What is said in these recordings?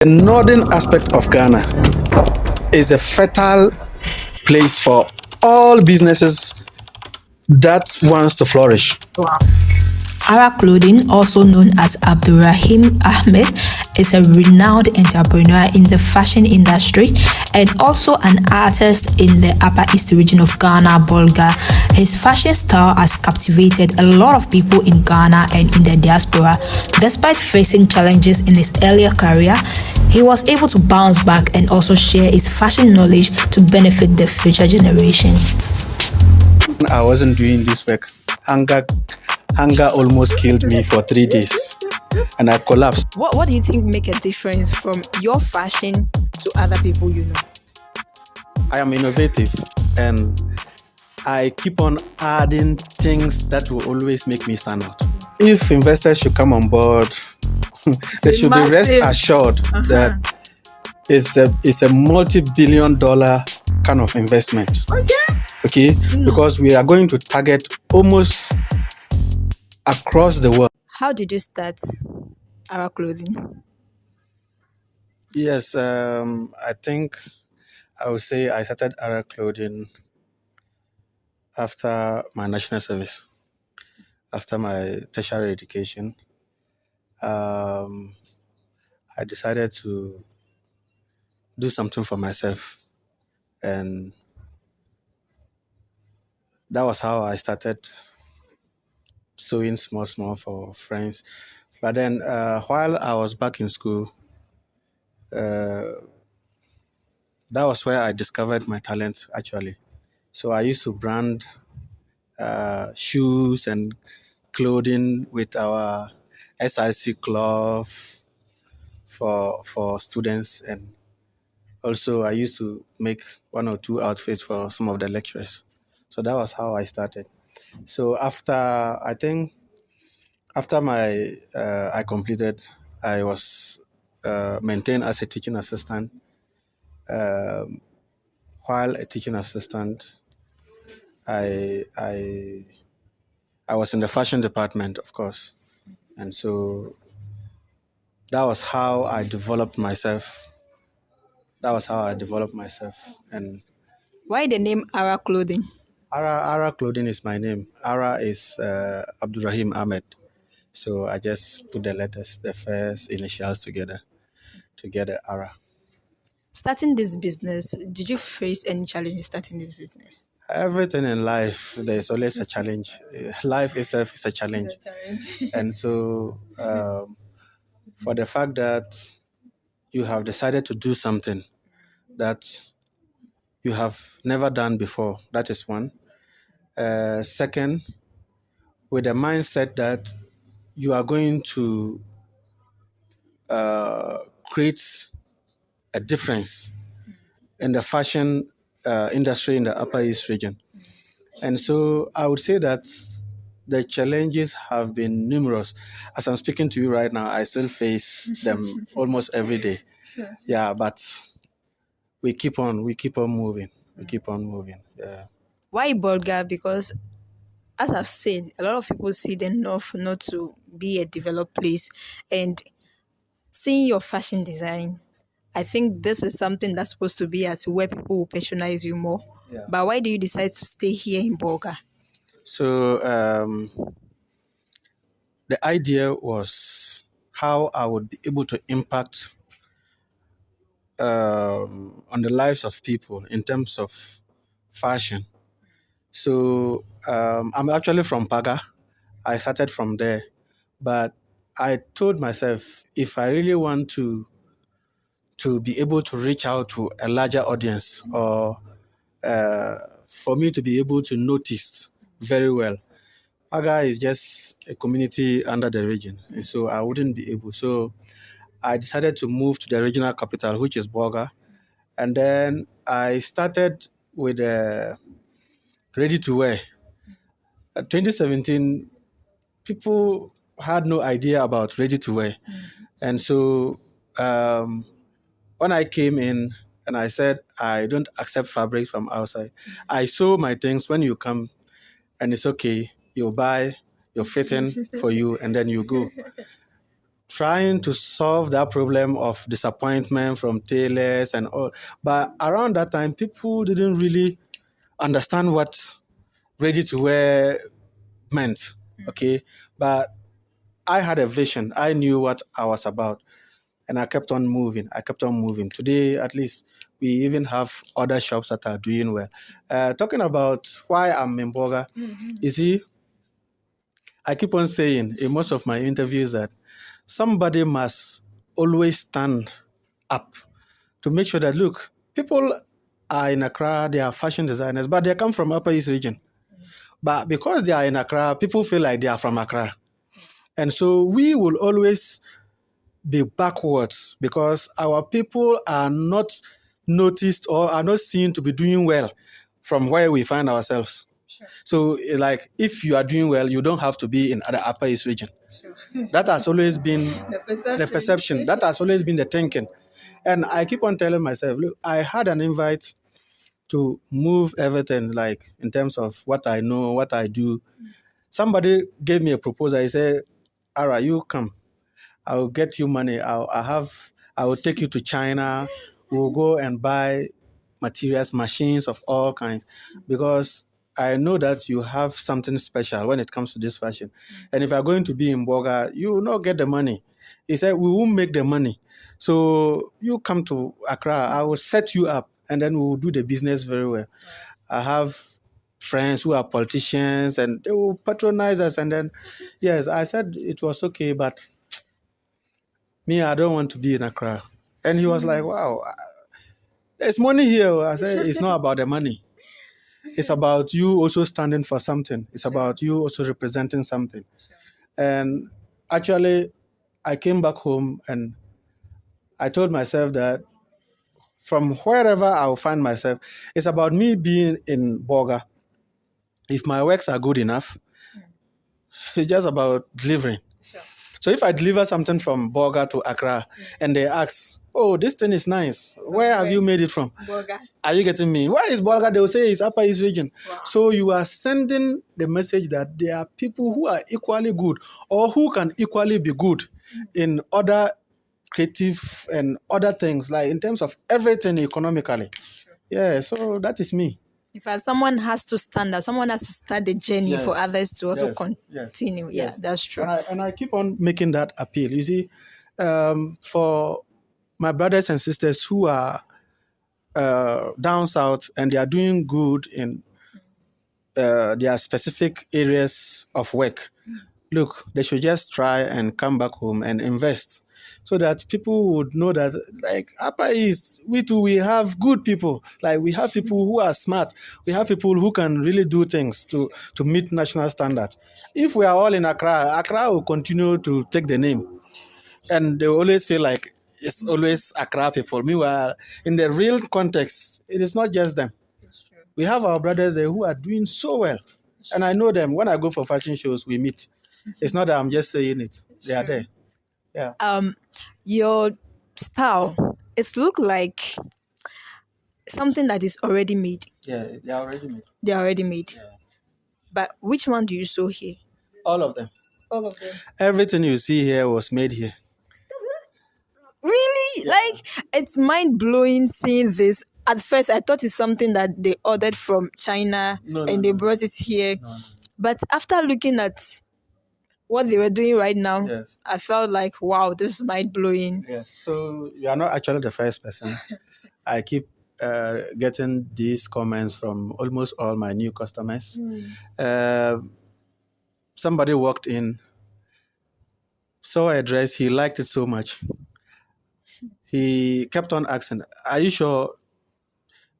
The northern aspect of Ghana is a fertile place for all businesses that wants to flourish. Ara Clothing, also known as Abdurrahim Ahmed, is a renowned entrepreneur in the fashion industry and also an artist in the Upper East region of Ghana, Bolga. His fashion style has captivated a lot of people in Ghana and in the diaspora. Despite facing challenges in his earlier career, he was able to bounce back and also share his fashion knowledge to benefit the future generations. I wasn't doing this work. Hunger almost killed me for 3 days and I collapsed. What do you think make a difference from your fashion to other people you know? I am innovative and I keep on adding things that will always make me stand out. If investors should come on board, they should be rest assured that it's a multi-billion-dollar kind of investment. Okay? Because we are going to target almost across the world. How did you start Ara Clothing? Yes, I think I would say I started Ara Clothing after my national service, after my tertiary education. I decided to do something for myself, and that was how I started sewing small for friends. But then while I was back in school, that was where I discovered my talent actually. So I used to brand shoes and clothing with our SIC cloth for students, and also I used to make 1 or 2 outfits for some of the lecturers. So that was how I started. So after my I completed, I was maintained as a teaching assistant. While a teaching assistant, I was in the fashion department, of course, and so that was how I developed myself. And Why the name Ara Clothing? Ara Clothing is my name. Ara is Abdurrahim Ahmed. So I just put the letters, the first initials together Ara. Starting this business, did you face any challenges starting this business? Everything in life, there's always a challenge. Life itself is a challenge. And so, for the fact that you have decided to do something that you have never done before, that is one. Second, with the mindset that you are going to create a difference in the fashion industry in the Upper East region. And so I would say that the challenges have been numerous. As I'm speaking to you right now, I still face them almost every day. Yeah, but we keep on moving. Yeah. Why Bolga? Because as I've said, a lot of people see the North not to be a developed place. And seeing your fashion design, I think this is something that's supposed to be at where people will patronize you more. Yeah. But why do you decide to stay here in Bolga? So the idea was how I would be able to impact on the lives of people in terms of fashion. So I'm actually from Paga. I started from there, but I told myself if I really want to be able to reach out to a larger audience, or for me to be able to notice very well, Paga is just a community under the region, and so I wouldn't be able. So I decided to move to the regional capital, which is Bolga, and then I started with ready to wear. 2017, people had no idea about ready to wear, and so when I came in and I said I don't accept fabrics from outside, I sew my things when you come, and it's okay. You buy, you're fitting for you, and then you go. trying to solve that problem of disappointment from tailors and all. But around that time, people didn't really understand what ready to wear meant. Okay. But I had a vision. I knew what I was about. And I kept on moving. I kept on moving. Today, at least, we even have other shops that are doing well. Talking about why I'm in Boga, you see, I keep on saying in most of my interviews that somebody must always stand up to make sure that, look, people are in Accra, they are fashion designers, but they come from Upper East region. But because they are in Accra, people feel like they are from Accra. And so we will always be backwards because our people are not noticed or are not seen to be doing well from where we find ourselves. Sure. So, like, if you are doing well, you don't have to be in the Upper East region. Sure. That has always been the perception. That has always been the thinking. And I keep on telling myself, look, I had an invite to move everything, like in terms of what I know, what I do. Somebody gave me a proposal. He said, Ara, you come. I will get you money. I will take you to China. We'll go and buy materials, machines of all kinds, because I know that you have something special when it comes to this fashion. And if you're going to be in Boga, you will not get the money. He said, we won't make the money. So you come to Accra, I will set you up and then we will do the business very well. I have friends who are politicians and they will patronize us. And then, yes, I said it was okay, but me, I don't want to be in Accra. And he was like, wow, there's money here. I said, it's not about the money. It's about you also standing for something. It's about you also representing something. And actually, I came back home and I told myself that from wherever I'll find myself, it's about me being in Boga. If my works are good enough, it's just about delivering. Sure. So if I deliver something from Boga to Accra and they ask, oh, this thing is nice. Where have you made it from? Boga. Are you getting me? Where is Boga? They will say it's Upper East region. Wow. So you are sending the message that there are people who are equally good or who can equally be good in other creative and other things, like in terms of everything economically. Sure. Yeah, so that is me. In fact, someone has to stand up. Someone has to start the journey for others to also continue. Yes. Yeah, that's true. And I keep on making that appeal. You see, for my brothers and sisters who are down south and they are doing good in their specific areas of work, look, they should just try and come back home and invest so that people would know that, like, Upper East, we have good people. Like, we have people who are smart. We have people who can really do things to meet national standards. If we are all in Accra, Accra will continue to take the name. And they will always feel like it's always Accra people. Meanwhile, in the real context, it is not just them. We have our brothers there who are doing so well. And I know them. When I go for fashion shows, we meet. It's not that I'm just saying it. They are there. Yeah. Your style, it looks like something that is already made. Yeah, they are already made. They are already made. Yeah. But which one do you sew here? All of them. All of them. Everything you see here was made here. Really? Yeah. Like, it's mind-blowing seeing this. At first, I thought it's something that they ordered from China they brought it here. No. But after looking at what they were doing right now, I felt like, wow, this is mind-blowing. Yes. So you are not actually the first person. I keep getting these comments from almost all my new customers. Somebody walked in, saw a dress, he liked it so much. He kept on asking, are you sure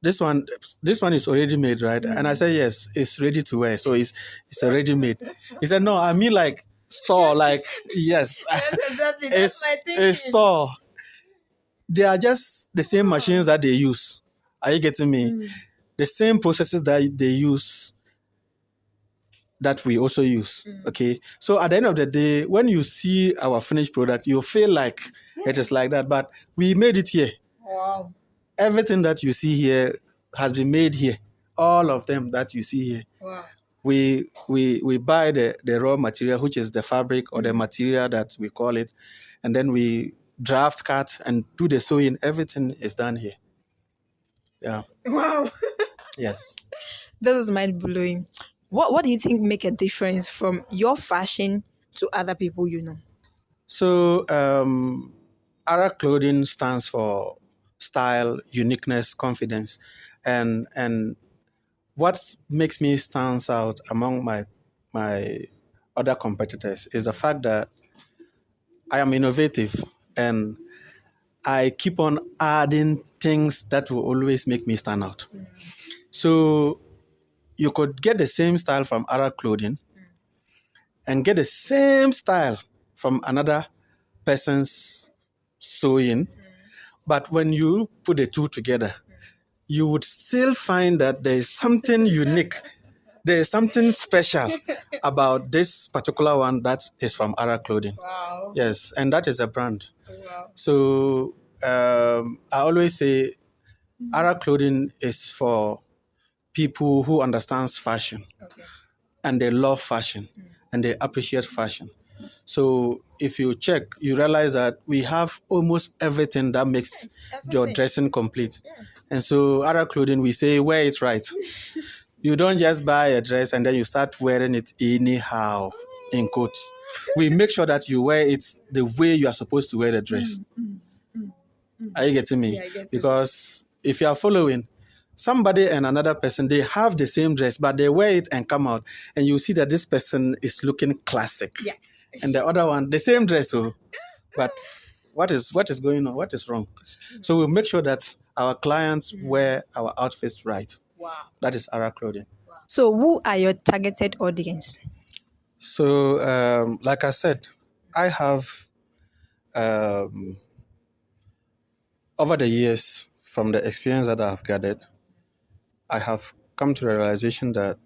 this one is already made, right? And I said, yes, it's ready to wear. So it's already made. He said, no, I mean like store, like, yes. Yes, exactly. That's my thinking. A store. They are just the same machines that they use. Are you getting me? The same processes that they use that we also use. Okay. So at the end of the day, when you see our finished product, you feel like it is like that. But we made it here. Wow. Everything that you see here has been made here. All of them that you see here. Wow. We buy the raw material, which is the fabric or the material that we call it. and then we draft, cut, and do the sewing. Everything is done here. Yeah. Wow. Yes. This is mind blowing. What do you think make a difference from your fashion to other people you know? So, Ara clothing stands for style, uniqueness, confidence, and what makes me stands out among my other competitors is the fact that I am innovative and I keep on adding things that will always make me stand out. So you could get the same style from Ara clothing and get the same style from another person's sewing, but when you put the two together, you would still find that there is something unique. There is something special about this particular one that is from Ara Clothing. Wow. Yes, and that is a brand. Wow. So I always say Ara Clothing is for people who understands fashion Okay. and they love fashion and they appreciate fashion. So if you check, you realize that we have almost everything that makes your dressing complete. Yes. And so other clothing, we say wear it right. You don't just buy a dress and then you start wearing it anyhow, in quotes. We make sure that you wear it the way you are supposed to wear the dress. Are you getting me? Yeah, I get it. Because if you are following, somebody and another person, they have the same dress, but they wear it and come out, and you see that this person is looking classic. Yeah. And the other one, the same dress, oh, but what is going on? What is wrong? So we make sure that our clients wear our outfits right. Wow. That is our clothing. So who are your targeted audience? So, like I said, I have over the years, from the experience that I've gathered, I have come to the realization that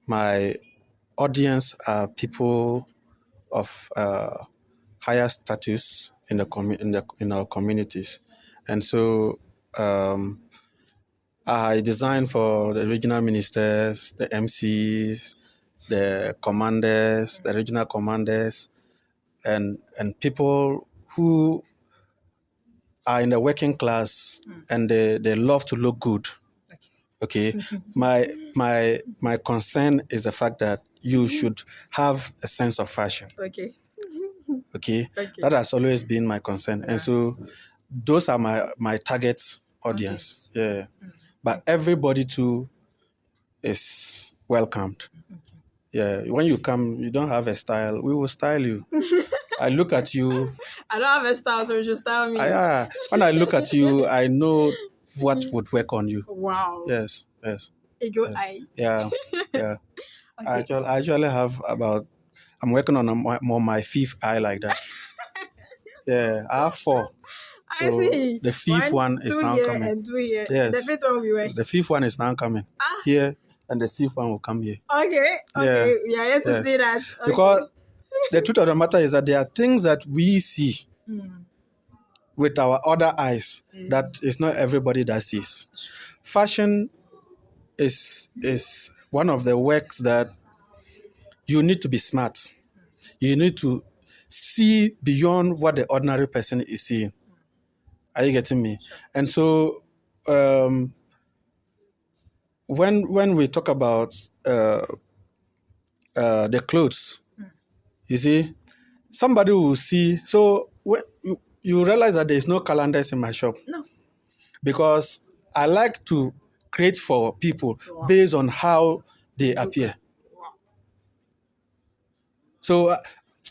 my audience are people of higher status in in our communities, and so I design for the regional ministers, the MCs, the commanders, the regional commanders, and people who are in the working class and they love to look good. Okay, my concern is the fact that you should have a sense of fashion. Okay. Okay, that has always been my concern, and so those are my target audience. Yeah, but everybody too is welcomed. Yeah, when you come, you don't have a style, we will style you. I look at you. I don't have a style, so you should style me. When I look at you, I know what would work on you. Wow. Yes. Ego Yes. eye. Yeah. I actually have about. I'm working on my fifth eye like that. Yeah, I have four. So I see. the fifth one is now here coming. and 2 here. Yes. The fifth one we were. The fifth one is now coming here, and the sixth one will come here. Okay. We are here to see that. Okay. Because the truth of the matter is that there are things that we see with our other eyes that is not everybody that sees. Fashion is one of the works that you need to be smart. You need to see beyond what the ordinary person is seeing. Are you getting me? And so when we talk about the clothes, you see, somebody will see. So you realize that there is no calendars in my shop. No. Because I like to create for people based on how they appear. So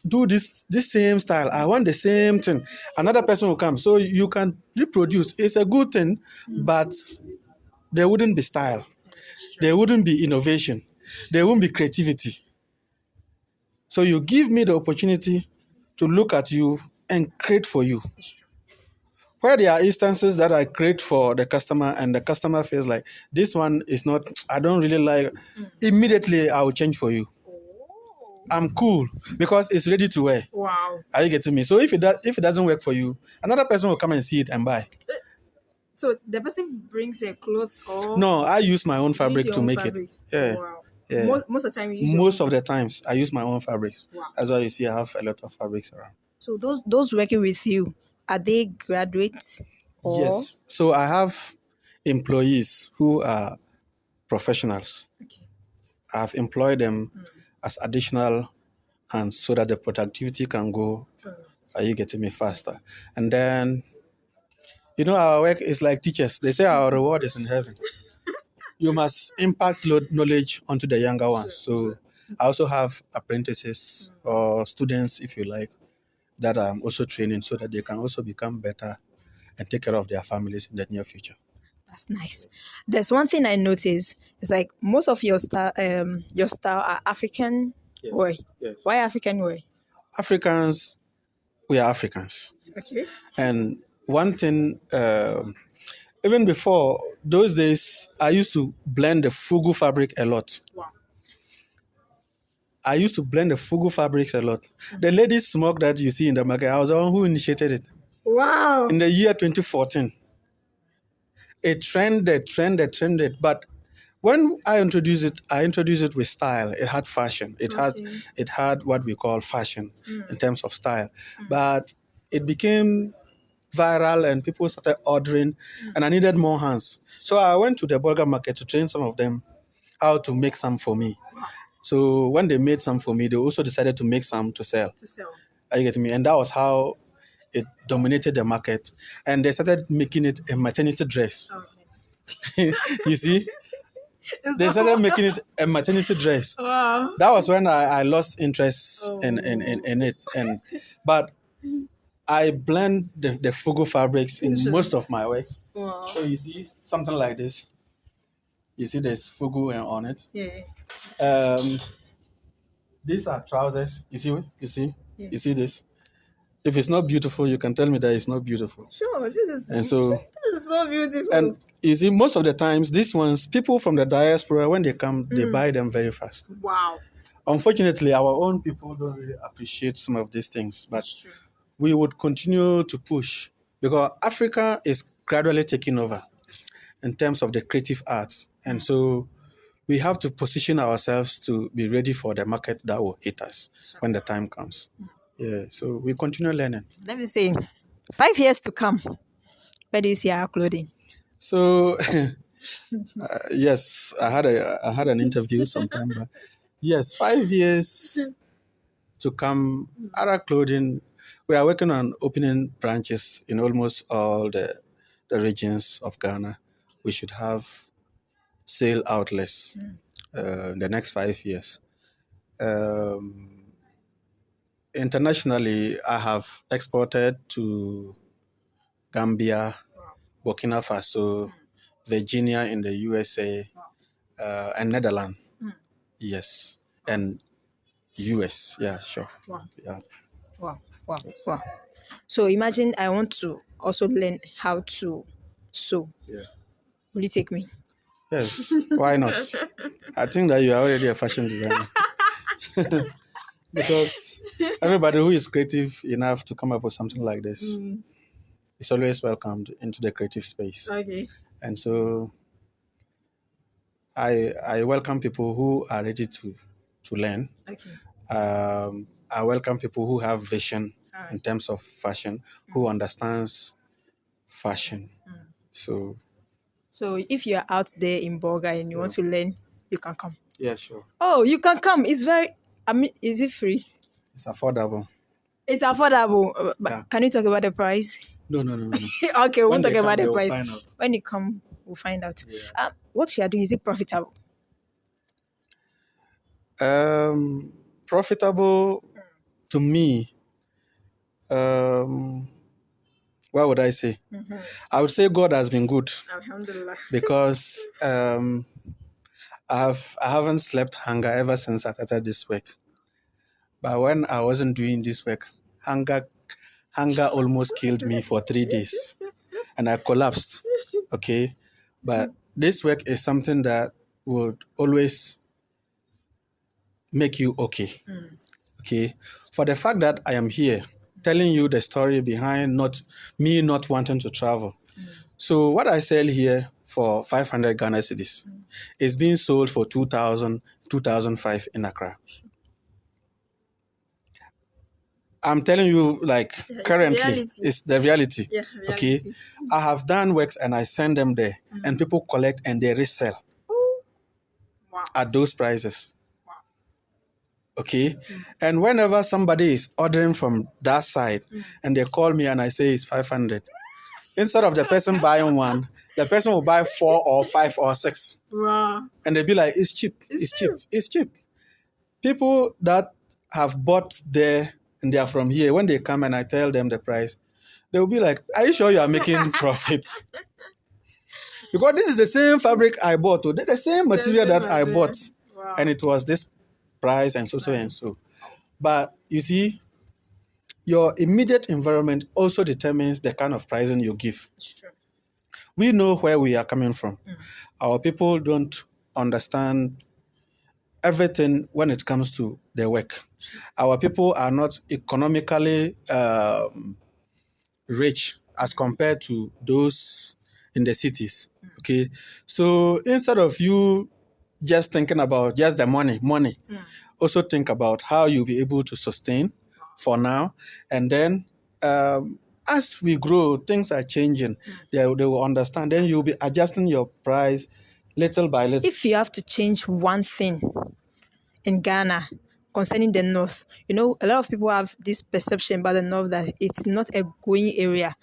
do this same style. I want the same thing. Another person will come. So you can reproduce. It's a good thing, but there wouldn't be style. There wouldn't be innovation. There won't be creativity. So you give me the opportunity to look at you and create for you. Where there are instances that I create for the customer and the customer feels like this one is not, I don't really like, immediately I will change for you. I'm cool because it's ready to wear. Wow. Are you getting me? So if it doesn't work for you, another person will come and see it and buy. So the person brings a cloth or No, I use my own fabric to make it. Yeah. Wow. Yeah. Most of the time you use Most of the times I use my own fabrics. Wow. That's why you see I have a lot of fabrics around. So those working with you, are they graduates or? Yes. So I have employees who are professionals. Okay. I've employed them as additional hands so that the productivity can go, are you getting me, faster? And then, our work is like teachers. They say our reward is in heaven. You must impact knowledge onto the younger ones. So I also have apprentices or students, if you like, that I'm also training so that they can also become better and take care of their families in the near future. That's nice. There's one thing I noticed. It's like most of your style are African Yeah. way. Yes. Why African way? Africans, we are Africans. Okay. And one thing, even before those days, I used to blend the fugu fabric a lot. Wow. I used to blend the fugu fabrics a lot. The ladies smoke that you see in the market, I was the one who initiated it. Wow. In the year 2014, it trended. But when I introduced it with style. It had fashion. It had what we call fashion in terms of style. But it became viral and people started ordering and I needed more hands. So I went to the burger market to train some of them how to make some for me. So when they made some for me, they also decided to make some to sell. To sell. Are you getting me? And that was how it dominated the market. And they started making it a maternity dress. Okay. You see? They started making it a maternity dress. Wow. That was when I lost interest in it. But I blend the fugu fabrics in most of my works. Wow. So you see something like this. You see there's fugu on it. Yeah. These are trousers. You see? Yeah. You see this? If it's not beautiful, you can tell me that it's not beautiful. Sure. This is so beautiful. And you see, most of the times, these ones, people from the diaspora, when they come, they buy them very fast. Wow. Unfortunately, our own people don't really appreciate some of these things, but we would continue to push because Africa is gradually taking over in terms of the creative arts. And so we have to position ourselves to be ready for the market that will hit us when the time comes. Yeah, so we continue learning. Let me see. 5 years to come. Where do you see our clothing? So, yes, I had an interview sometime back. Yes, 5 years to come. Ara Clothing, we are working on opening branches in almost all the regions of Ghana. We should have sale outlets in the next 5 years. Internationally, I have exported to Gambia, Burkina Faso, Virginia in the USA, and Netherlands. Yes, and US. Yeah, sure. Wow. Yeah. Wow. Wow. Wow. So imagine I want to also learn how to sew. Yeah. Will you take me? Yes. Why not? I think that you are already a fashion designer. Because everybody who is creative enough to come up with something like this is always welcomed into the creative space. Okay. And so I welcome people who are ready to learn. Okay. I welcome people who have vision in terms of fashion, who understands fashion. So if you're out there in Boga and you want to learn, you can come. yeah, sure. Oh, you can come. It's is it free? It's affordable. It's affordable. But Yeah. can you talk about the price? No. Okay, we When won't talk they about come, the they will price. find out. When you come, we'll find out. Yeah. What you are doing, is it profitable? Profitable to me. What would I say? I would say God has been good Alhamdulillah. because I haven't slept hunger ever since I started this work. But when I wasn't doing this work, hunger almost killed me for 3 days, and I collapsed. Okay, but this work is something that would always make you okay. Okay, for the fact that I am here telling you the story behind not wanting to travel. So what I sell here for 500 Ghana cedis is being sold for 2,000, 2,005 in Accra. I'm telling you, like currently, reality. it's the reality. Yeah, Okay, reality. I have done works and I send them there, and people collect and they resell Wow. at those prices. Okay, and whenever somebody is ordering from that side, and they call me and I say it's 500, instead of the person buying one, the person will buy 4 or 5 or 6, Wow. and they'll be like, "It's cheap, it's cheap, it's cheap." People that have bought there and they are from here, when they come and I tell them the price, they will be like, "Are you sure you are making profits?" Because this is the same fabric I bought, or the same material that I bought, Wow. and it was this price and so and so. But you see, your immediate environment also determines the kind of pricing you give. It's true. We know where we are coming from. Our people don't understand everything when it comes to their work. Our people are not economically rich as compared to those in the cities. Okay, so instead of you just thinking about just the money, also think about how you'll be able to sustain for now, and then as we grow, things are changing. They will understand. Then you'll be adjusting your price little by little. If you have to change one thing in Ghana concerning the North, a lot of people have this perception about the North that it's not a going area.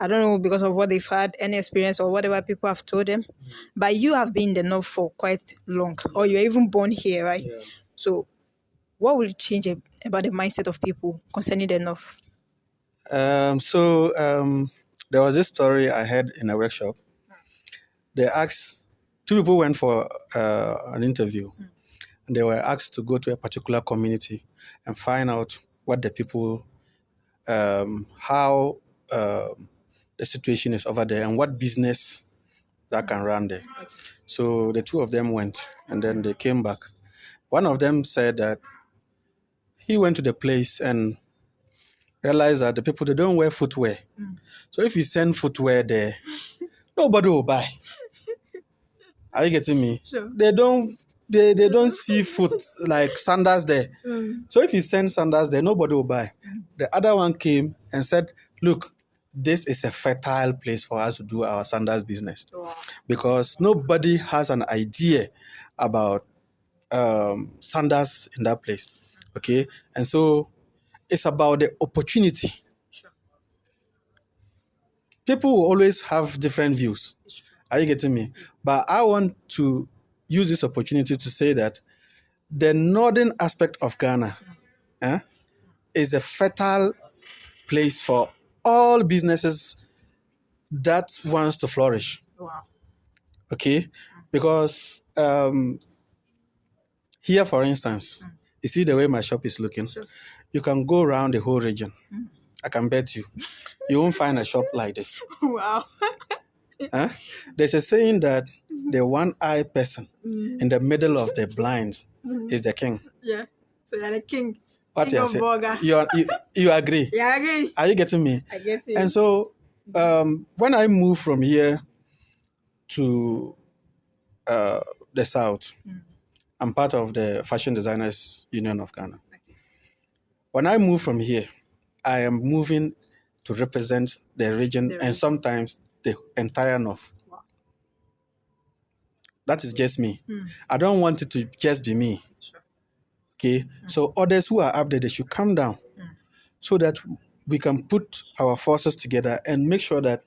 I don't know because of what they've had, any experience or whatever people have told them. But you have been in the North for quite long, or you're even born here, right? Yeah. So, what will change about the mindset of people concerning the North? There was this story I heard in a workshop. They asked, two people went for an interview, and they were asked to go to a particular community and find out what the people, how the situation is over there and what business that can run there. So the two of them went, and then they came back. One of them said that he went to the place and realized that the people, they don't wear footwear. So if you send footwear there, nobody will buy. Are you getting me? Sure. They don't see foot like sandals there. So if you send sandals there, nobody will buy. The other one came and said, "Look, this is a fertile place for us to do our sandals business." Wow. Because nobody has an idea about sandals in that place. Okay, and so it's about the opportunity. Sure. People will always have different views. Are you getting me? But I want to use this opportunity to say that the northern aspect of Ghana is a fertile place for all businesses that wants to flourish. Wow. Okay, because here, for instance, you see the way my shop is looking. Sure. You can go around the whole region. I can bet you won't find a shop like this. Wow. There's a saying that the one-eyed person in the middle of the blinds is the king. Yeah. So you're the king. What King you of say? burger. You agree? Yeah, I agree. Are you getting me? I get it. And so when I moved from here to the south, I'm part of the Fashion Designers Union of Ghana. Okay. When I move from here, I am moving to represent the region and sometimes the entire north. Wow. That is just me. I don't want it to just be me. Sure. Okay, so others who are up there, they should come down so that we can put our forces together and make sure that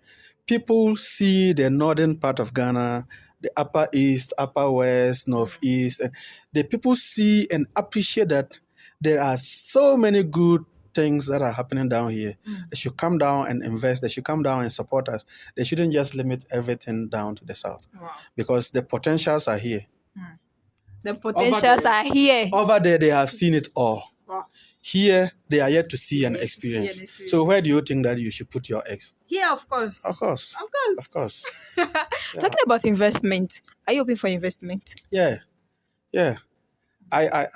people see the northern part of Ghana, the upper east, upper west, northeast, and the people see and appreciate that there are so many good things that are happening down here. They should come down and invest. They should come down and support us. They shouldn't just limit everything down to the south. Wow. Because the potentials are here. The potentials are here. Over there, they have seen it all. Wow. Here, they are yet to see and experience. So where do you think that you should put your eggs? Here, of course. Of course. Of course. Of course. Talking about investment, are you open for investment? Yeah. I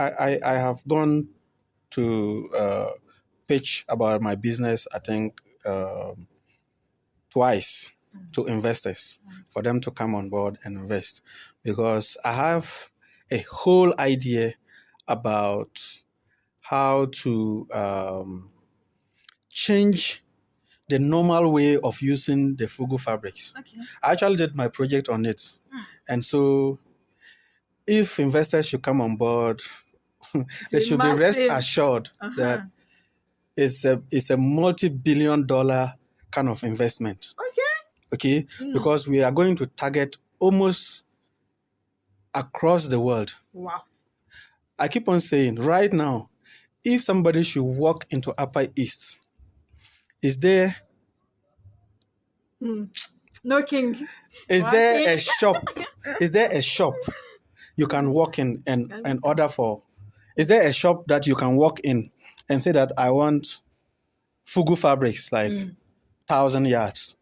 have gone to pitch about my business, I think, twice to investors for them to come on board and invest, because I have a whole idea about how to change the normal way of using the fugu fabrics. Okay. I actually did my project on it. And so if investors should come on board, they should be rest assured that it's a multi-billion-dollar kind of investment. Okay? Because we are going to target almost across the world. Wow. I keep on saying, right now, if somebody should walk into Upper East, is there No king. is there a shop? Is there a shop you can walk in and order for? Is there a shop that you can walk in and say that I want fugu fabrics like 1,000 yards?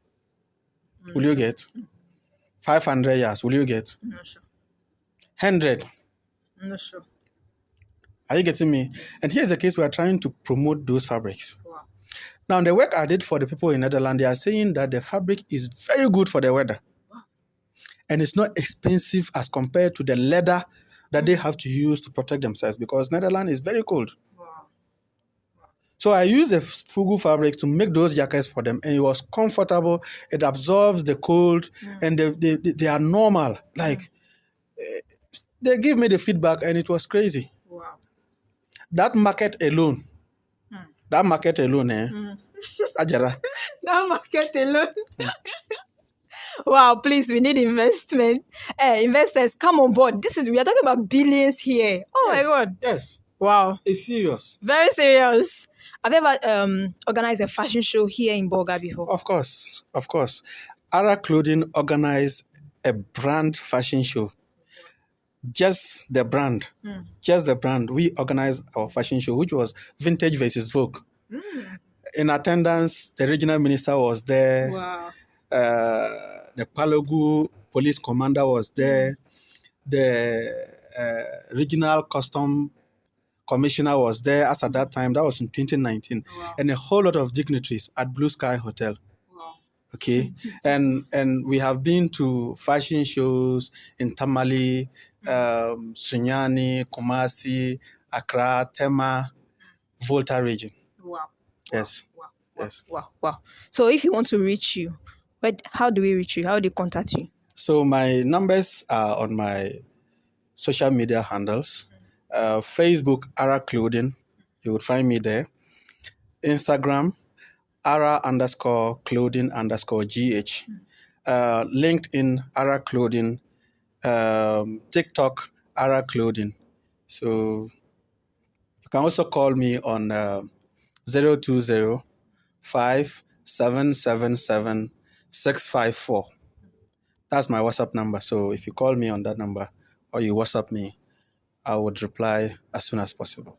Will you get 500 yards? Will you get No sure. 100? No sure. Are you getting me? Yes. And here's the case: we are trying to promote those fabrics. Wow. Now, the work I did for the people in Netherlands, they are saying that the fabric is very good for the weather. Wow. And it's not expensive as compared to the leather that they have to use to protect themselves, because Netherlands is very cold. Wow. So I used the fugu fabric to make those jackets for them, and it was comfortable. It absorbs the cold, and they are normal. Like, they give me the feedback, and it was crazy. Wow. That market alone, Ajara. That market alone. Wow, please, we need investment. Investors, come on board. We are talking about billions here. Oh, Yes, my God. Yes. Wow. It's serious. Very serious. Have you ever organized a fashion show here in Bolga before? Of course. Ara Clothing organized a brand fashion show. Just the brand. We organized our fashion show, which was Vintage versus Vogue. In attendance, the regional minister was there. Wow. The Palogu police commander was there. The regional custom commissioner was there as at that time. That was in 2019. Wow. And a whole lot of dignitaries at Blue Sky Hotel. Wow. Okay. and we have been to fashion shows in Tamale, Sunyani, Kumasi, Accra, Tema, Volta region. Wow. Yes. Wow. Yes. Wow. So if you want to reach you, how do we reach you? How do we contact you? So my numbers are on my social media handles. Facebook, Ara Clothing. You would find me there. Instagram, Ara_clothing_GH. LinkedIn, Ara Clothing. TikTok, Ara Clothing. So you can also call me on 020 5777 654. That's my WhatsApp number. So if you call me on that number or you WhatsApp me, I would reply as soon as possible.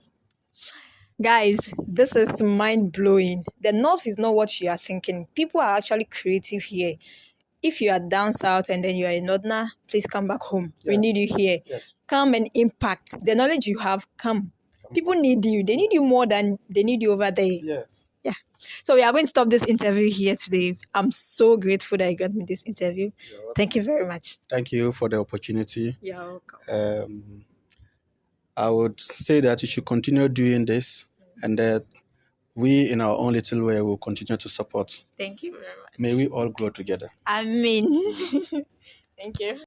Guys, this is mind-blowing. The North is not what you are thinking. People are actually creative here. If you are down south and then you are in Northerner, please come back home. Yeah. We need you here. Yes. Come and impact. The knowledge you have, come. People need you. They need you more than they need you over there. Yes. Yeah. So we are going to stop this interview here today. I'm so grateful that you got me this interview. Thank you very much. Thank you for the opportunity. You're welcome. I would say that you should continue doing this, and that we, in our own little way, will continue to support. Thank you very much. May we all grow together. Amen. Thank you.